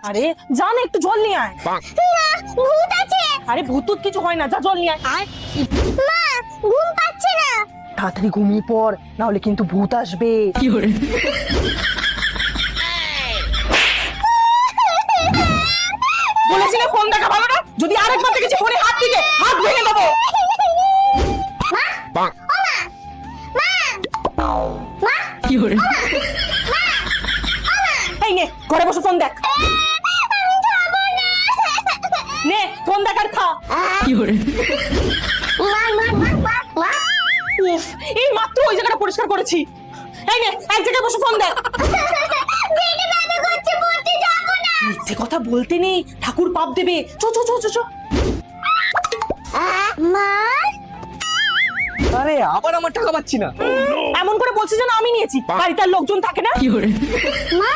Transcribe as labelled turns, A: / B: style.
A: আরে যা না, একটু জল নিয়ে আয়।
B: না, ভূত আছে।
A: আরে ভূত কিছু হয় না, যা জল নিয়ে আয়।
B: মা, ঘুম পাচ্ছে না।
A: তাড়াতাড়ি ঘুমিয়ে পড়, না হলে কিন্তু ভূত আসবে। বলেছি না ফোন দেখা ভালো না, যদি আরেকবার দেখেছি ফোনে হাত দিকে হাত ভেঙে দেবো। এই নে, ঘরে বসে ফোন দেখ। নে ফোন দেখ আর খা। উফ, এই মাত্র ওই জায়গাটা পরিষ্কার করেছি। এই নে, এক জায়গায় বসে ফোন দেখ। মিথ্যে কথা বলতে নেই, ঠাকুর পাপ দেবে। চো চো চো চো চো।
B: মা,
C: আরে আবার আমার টাকা পাচ্ছি না।
A: এমন করে বলছে যেন আমি নিয়েছি, বাড়িতে আর লোকজন থাকে না।
B: মা,